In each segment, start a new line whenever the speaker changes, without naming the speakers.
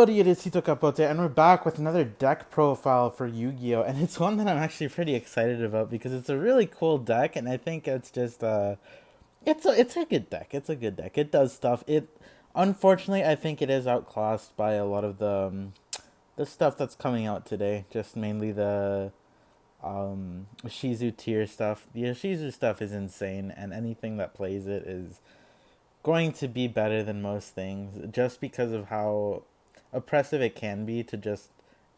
everybody, it is Hito Capote, and we're back with another deck profile for Yu-Gi-Oh! And it's one that I'm actually pretty excited about because it's a really cool deck, and I think it's just it's a good deck. It's a good deck. It does stuff. It unfortunately I think it is outclassed by a lot of the stuff that's coming out today. Just mainly the Shizu tier stuff. The Shizu stuff is insane, and anything that plays it is going to be better than most things just because of how oppressive it can be to just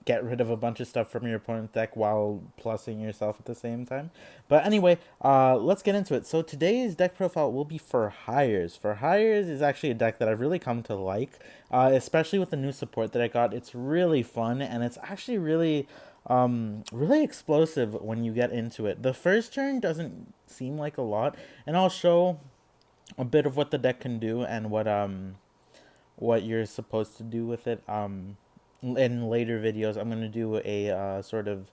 get rid of a bunch of stuff from your opponent's deck while plussing yourself at the same time. But anyway, let's get into it. So today's deck profile will be for hires. For hires is actually a deck that I've really come to like, especially with the new support that I got. It's really fun and it's actually really explosive when you get into it. The first turn doesn't seem like a lot, and I'll show a bit of what the deck can do and what you're supposed to do with it. In later videos, I'm gonna do a sort of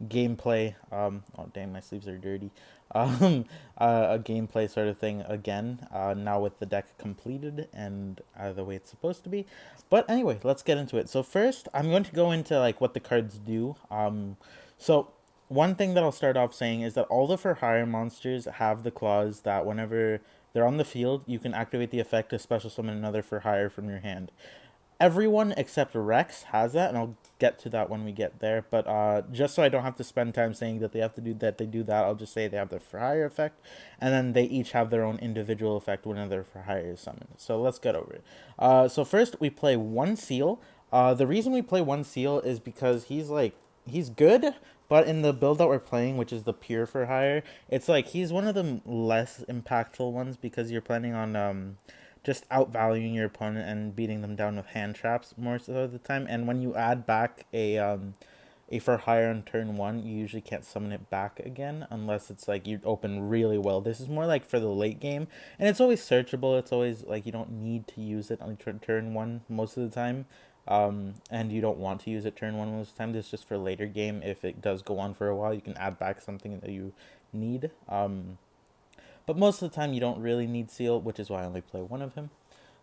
gameplay. Oh dang, my sleeves are dirty. A gameplay sort of thing again. Now with the deck completed and the way it's supposed to be. But anyway, let's get into it. So first, I'm going to go into like what the cards do. So one thing that I'll start off saying is that all the for hire monsters have the clause that whenever they're on the field, you can activate the effect to special summon another for hire from your hand. Everyone except Rex has that, and I'll get to that when we get there. But just so I don't have to spend time saying that they have to do that, they do that. I'll just say they have the for hire effect, and then they each have their own individual effect whenever their for hire is summoned. So let's get over it. So first we play one seal. The reason we play one seal is because he's good, but in the build that we're playing, which is the pure for hire, it's like he's one of the less impactful ones because you're planning on just outvaluing your opponent and beating them down with hand traps more so of the time. And when you add back a for hire on turn one, you usually can't summon it back again unless it's like you open really well. This is more like for the late game, and it's always searchable. It's always like you don't need to use it on turn one most of the time. And you don't want to use it turn one most of the time. This is just for later game. If it does go on for a while, you can add back something that you need. But most of the time, you don't really need Seal, which is why I only play one of him.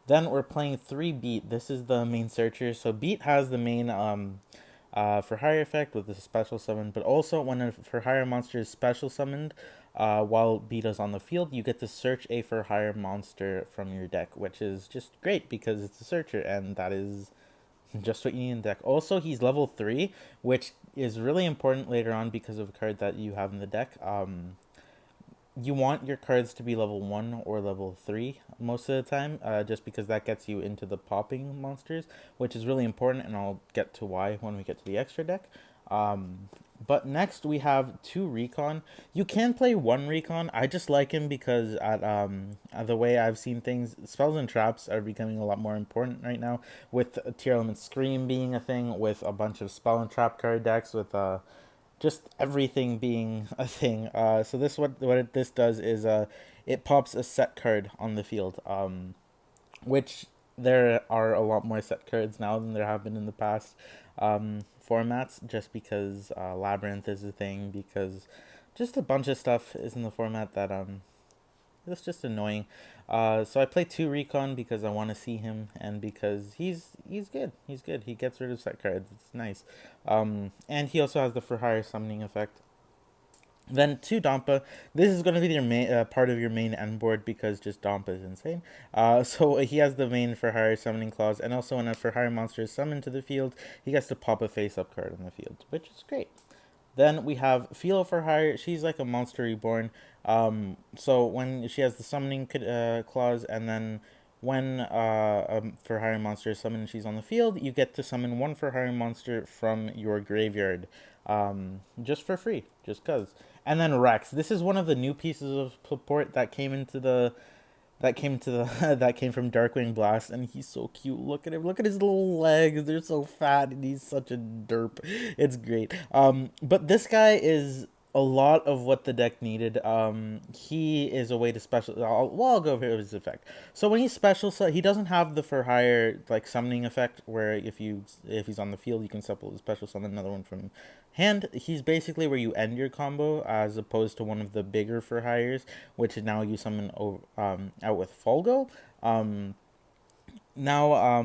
Then we're playing 3 Beat. This is the main searcher. So Beat has the main for hire effect with the special summon, but also when a for hire monster is special summoned while Beat is on the field, you get to search a for hire monster from your deck, which is just great because it's a searcher, and that is just what you need in deck. Also, he's level 3, which is really important later on because of a card that you have in the deck. You want your cards to be level 1 or level 3 most of the time, just because that gets you into the popping monsters, which is really important, and I'll get to why when we get to the extra deck. But next we have 2 Recon. You can play 1 Recon. I just like him because at the way I've seen things, spells and traps are becoming a lot more important right now, with Tier Element Scream being a thing, with a bunch of spell and trap card decks, with just everything being a thing. So this does is it pops a set card on the field, which there are a lot more set cards now than there have been in the past formats, just because Labyrinth is a thing, because just a bunch of stuff is in the format that it's just annoying. So I play 2 Recon because I want to see him, and because he's good. He's good. He gets rid of set cards. It's nice. And he also has the for hire summoning effect. Then 2 Dampa. This is going to be your main part of your main end board because just Dampa is insane. So he has the main for hire summoning clause, and also when a for hire monster is summoned to the field, he gets to pop a face up card on the field, which is great. Then we have Philo for hire. She's like a monster reborn. So when she has the summoning clause, and then when a for hire monster is summoned and she's on the field, you get to summon 1 for hire monster from your graveyard, just for free, just cause. And then Rex. This is one of the new pieces of support that came into the that came from Darkwing Blast, and he's so cute. Look at him. Look at his little legs. They're so fat, and he's such a derp. It's great. But this guy is a lot of what the deck needed. He is a way to special. I'll go over his effect. So when he's special, so he doesn't have the for hire like summoning effect, where if he's on the field, you can special summon another one from hand. He's basically where you end your combo, as opposed to one of the bigger for hires, which now you summon out with Folgo. Now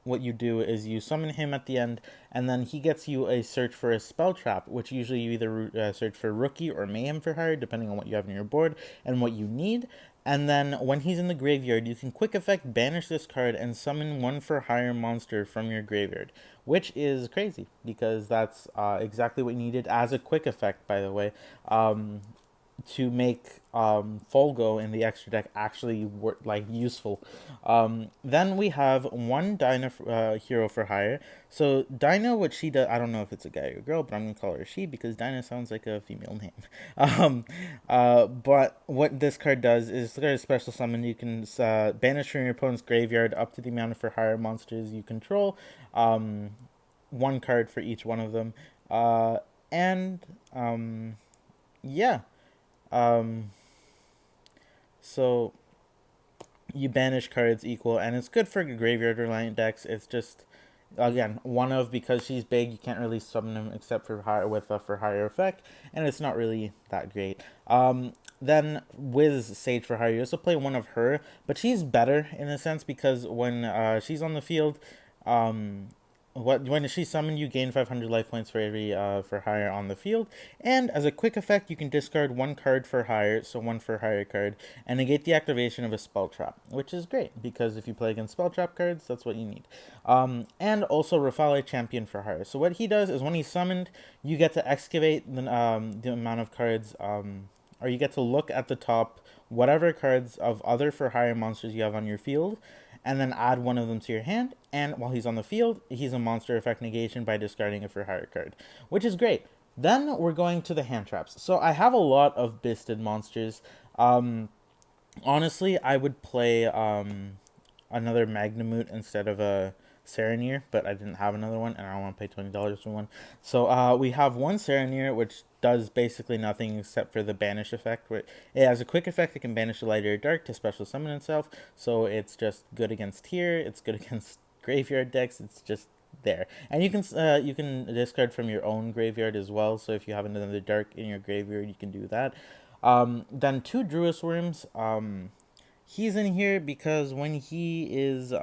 what you do is you summon him at the end, and then he gets you a search for a spell trap, which usually you either search for Rookie or Mayhem for hire, depending on what you have on your board and what you need. And then when he's in the graveyard, you can quick effect banish this card and summon one for hire monster from your graveyard, which is crazy because that's exactly what you needed as a quick effect, by the way. To make Folgo in the extra deck actually useful. Then we have one Dinah hero for hire. So Dinah, what she does, I don't know if it's a guy or a girl, but I'm gonna call her a she because Dinah sounds like a female name. But what this card does is look at a special summon. You can banish from your opponent's graveyard up to the amount of for hire monsters you control. One card for each one of them. And yeah. Um, so you banish cards equal, and it's good for graveyard reliant decks. It's just again one of because she's big, you can't really summon them except for higher with a for higher effect, and it's not really that great. Then Wiz Sage for hire, you also play one of her, but she's better in a sense because when she's on the field, um, when she summoned, you gain 500 life points for every for hire on the field, and as a quick effect, you can discard one card for hire, so one for hire card, and negate the activation of a spell trap, which is great because if you play against spell trap cards, that's what you need. And also Rafale Champion for hire. So what he does is when he's summoned, you get to excavate the amount of cards, or you get to look at the top whatever cards of other for hire monsters you have on your field, and then add one of them to your hand. And while he's on the field, he's a monster effect negation by discarding a for hire card, which is great. Then we're going to the hand traps. So I have a lot of Bisted monsters. Honestly, I would play another Magnamute instead of a Serenir, but I didn't have another one, and I don't want to pay $20 for one. So we have one Serenir, which does basically nothing except for the banish effect. Where it has a quick effect, it can banish a light or dark to special summon itself. So it's just good against Teir. It's good against graveyard decks. It's just there, and you can discard from your own graveyard as well. So if you have another dark in your graveyard, you can do that. Then two Druis Worms. He's in here because when he is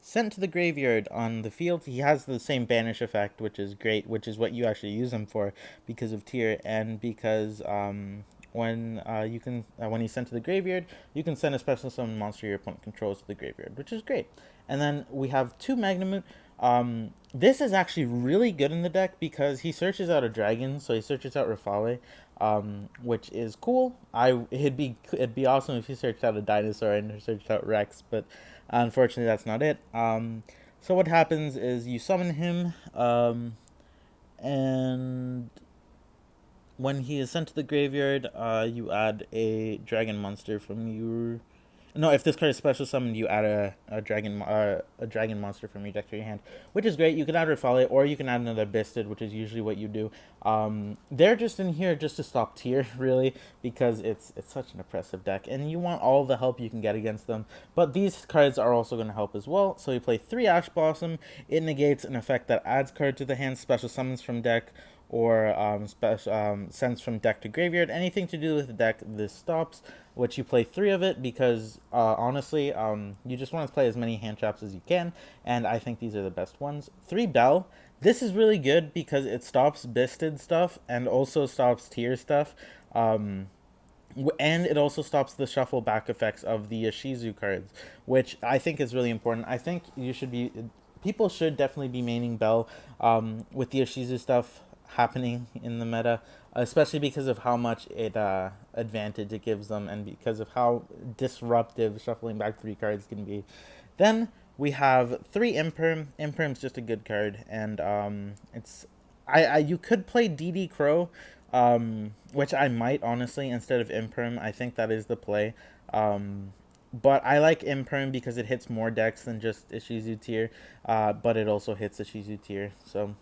sent to the graveyard on the field, he has the same banish effect, which is great, which is what you actually use him for because of Teir, and because when he's sent to the graveyard, you can send a special summon monster your opponent controls to the graveyard, which is great. And then we have two Magnamute. This is actually really good in the deck because he searches out a dragon, so he searches out Rafale, which is cool. It'd be awesome if he searched out a dinosaur and searched out Rex, but unfortunately that's not it. So what happens is you summon him, and when he is sent to the graveyard, you add a dragon monster from your. No, if this card is special summoned, you add a dragon monster from your deck to your hand, which is great. You can add Rafale, or you can add another Bisted, which is usually what you do. They're just in here just to stop Teir, really, because it's such an oppressive deck, and you want all the help you can get against them. But these cards are also going to help as well. So you play 3 Ash Blossom. It negates an effect that adds card to the hand, special summons from deck, or sends from deck to graveyard. Anything to do with the deck, this stops. Which you play 3 of it because honestly, you just want to play as many hand traps as you can, and I think these are the best ones. 3 Bell. This is really good because it stops Bisted stuff and also stops Teir stuff. And it also stops the shuffle back effects of the Yoshizu cards, which I think is really important. I think people should definitely be maining Bell with the Yoshizu stuff happening in the meta, especially because of how much advantage it gives them, and because of how disruptive shuffling back 3 cards can be. Then we have 3 Imperm. Imperm's just a good card, and it's you could play DD Crow, which I might honestly instead of Imperm. I think that is the play. But I like Imperm because it hits more decks than just Ishizu Teir, but it also hits Ishizu Teir, so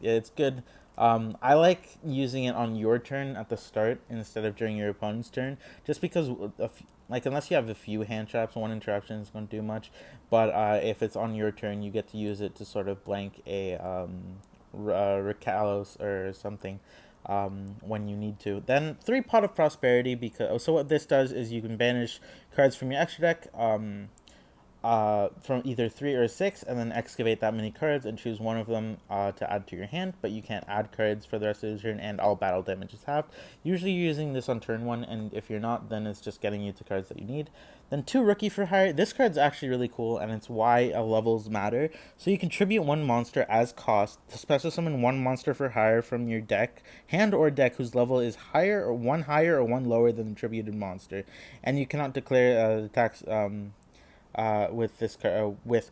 it's good. I like using it on your turn at the start instead of during your opponent's turn, just because unless you have a few hand traps, one interruption is going to do much. But if it's on your turn, you get to use it to sort of blank a Recalos or something when you need to. Then 3 Pot of Prosperity, because so what this does is you can banish cards from your extra deck. from either 3 or 6, and then excavate that many cards and choose one of them to add to your hand. But you can't add cards for the rest of the turn, and all battle damage is halved. Usually you're using this on turn 1, and if you're not, then it's just getting you to cards that you need. Then 2 Rookie for Hire. This card's actually really cool, and it's why levels matter. So you contribute 1 monster as cost to special summon 1 monster for hire from your deck, hand or deck, whose level is higher or 1 higher or 1 lower than the attributed monster. And you cannot declare attacks with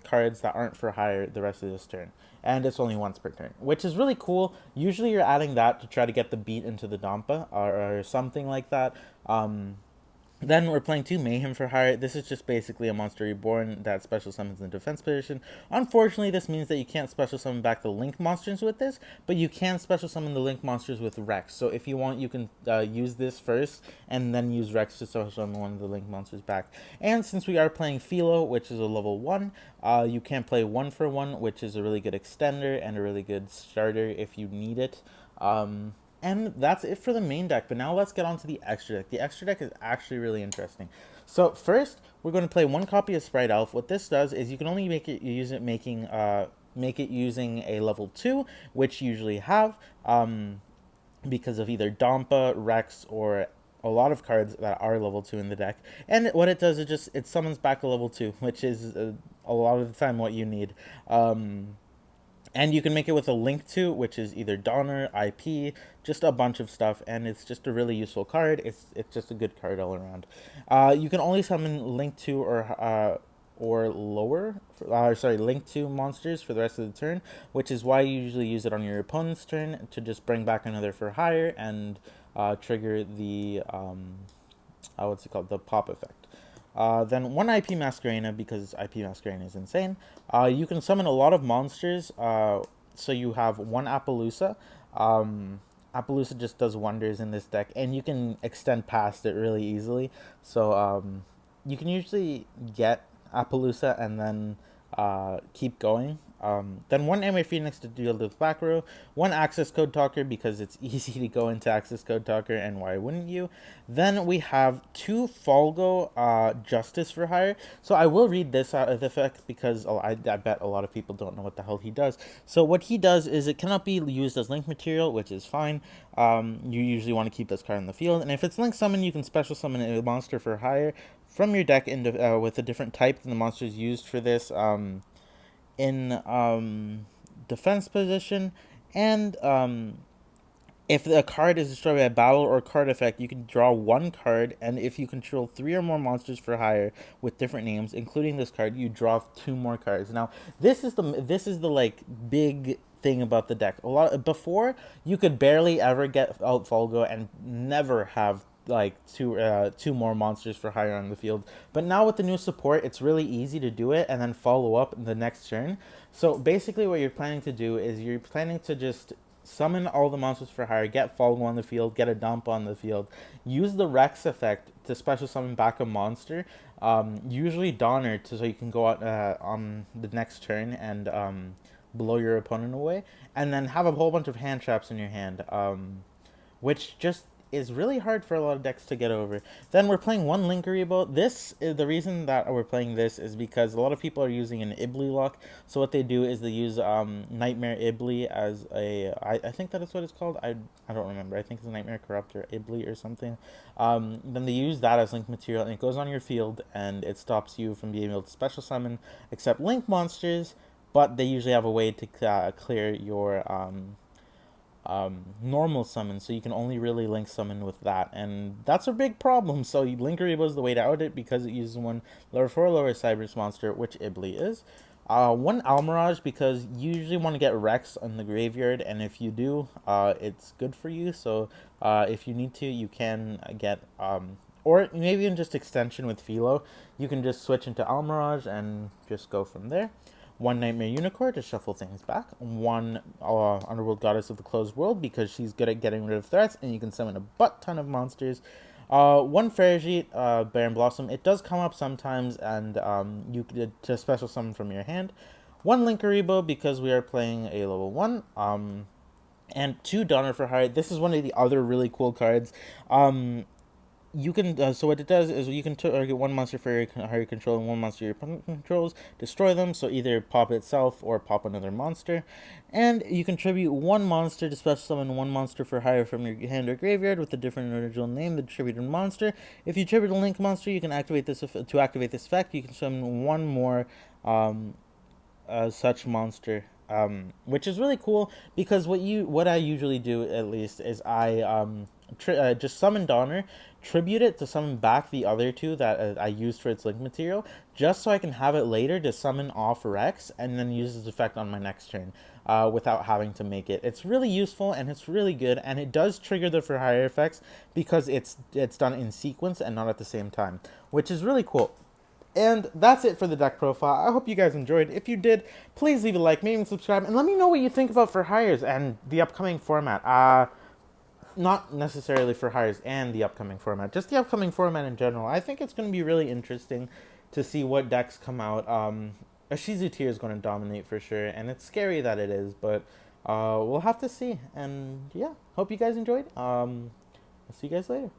cards that aren't for hire the rest of this turn, and it's only once per turn, which is really cool. Usually, you're adding that to try to get the beat into the Dampa or something like that. Then we're playing 2 Mayhem for Hire. This is just basically a monster reborn that special summons in defense position. Unfortunately, this means that you can't special summon back the link monsters with this, but you can special summon the link monsters with Rex. So if you want, you can use this first and then use Rex to special summon one of the link monsters back. And since we are playing Philo, which is a level 1, you can play 1 for 1, which is a really good extender and a really good starter if you need it. And that's it for the main deck, but now let's get on to the extra deck. The extra deck is actually really interesting. So first, we're going to play 1 copy of Sprite Elf. What this does is you can only make it using a level 2, which you usually have, because of either Dampa, Rex, or a lot of cards that are level 2 in the deck. And what it does is it summons back a level 2, which is a lot of the time what you need. And you can make it with a link to, which is either Donner, IP, just a bunch of stuff, and it's just a really useful card. It's just a good card all around. You can only summon link to or lower, link to monsters for the rest of the turn, which is why you usually use it on your opponent's turn to just bring back another for hire and trigger the what's it called, the pop effect. Then 1 IP Masquerena, because IP Masquerena is insane. You can summon a lot of monsters, so you have 1 Appaloosa. Appaloosa just does wonders in this deck, and you can extend past it really easily. So you can usually get Appaloosa and then keep going. Then 1 Amway Phoenix to deal with back row, 1 Access Code Talker because it's easy to go into Access Code Talker, and why wouldn't you? Then we have 2 Folgo Justice for Hire. So I will read this effect because I bet a lot of people don't know what the hell he does. So what he does is it cannot be used as link material, which is fine. You usually want to keep this card in the field, and if it's link summon, you can special summon a monster for hire from your deck into, with a different type than the monsters used for this. In defense position, and if the card is destroyed by a battle or card effect, you can draw 1 card, and if you control 3 or more monsters for hire with different names, including this card, you draw 2 more cards. Now, this is the like big thing about the deck. Before, you could barely ever get out Folgo and never have like two more monsters for hire on the field. But now with the new support, it's really easy to do it and then follow up in the next turn. So basically what you're planning to do is you're planning to just summon all the monsters for hire, get Folgo on the field, get a dump on the field, use the Rex effect to special summon back a monster, usually Donner, so you can go out on the next turn and blow your opponent away, and then have a whole bunch of hand traps in your hand, which just is really hard for a lot of decks to get over. Then we're playing 1 Linkuriboh. This is the reason that we're playing this is because a lot of people are using an Ibli lock. So what they do is they use Nightmare Ibli as a I think that is what it's called. I don't remember. I think it's Nightmare Corrupt or Ibli or something. Then they use that as link material, and it goes on your field, and it stops you from being able to special summon except link monsters. But they usually have a way to clear your normal summon, so you can only really link summon with that, and that's a big problem. So Linkuriboh is the way to out it because it uses 1 lower 4 lower Cyberus monster, which Ibli is. 1 Almirage because you usually want to get Rex on the graveyard, and if you do, it's good for you. So if you need to, you can get or maybe in just extension with Philo, you can just switch into Almirage and just go from there. 1 Nightmare Unicorn to shuffle things back. 1 Underworld Goddess of the Closed World because she's good at getting rid of threats, and you can summon a butt ton of monsters. 1 Ferrijit, Baron Blossom. It does come up sometimes, and you could to special summon from your hand. 1 Linkuriboh because we are playing a level 1. And 2 Donner for hire. This is one of the other really cool cards. you can so what it does is you can target one monster for your higher control and one monster your opponent controls, destroy them, so either pop itself or pop another monster. And you contribute one monster to special summon one monster for hire from your hand or graveyard with a different original name than the tributed monster. If you tribute a link monster, you can activate this to activate this effect. You can summon one more um, such monster, which is really cool because what I usually do at least is I just summon Donner, tribute it to summon back the other two that I used for its link material, just so I can have it later to summon off Rex and then use its effect on my next turn. Without having to make it, it's really useful and it's really good, and it does trigger the for hire effects because it's done in sequence and not at the same time, which is really cool. And that's it for the deck profile. I hope you guys enjoyed. If you did, please leave a like, maybe subscribe, and let me know what you think about for hires and the upcoming format. Not necessarily for hires and the upcoming format, just the upcoming format in general. I think it's going to be really interesting to see what decks come out. Ashizu Teir is going to dominate for sure, and it's scary that it is, but we'll have to see. And yeah, hope you guys enjoyed. I'll see you guys later.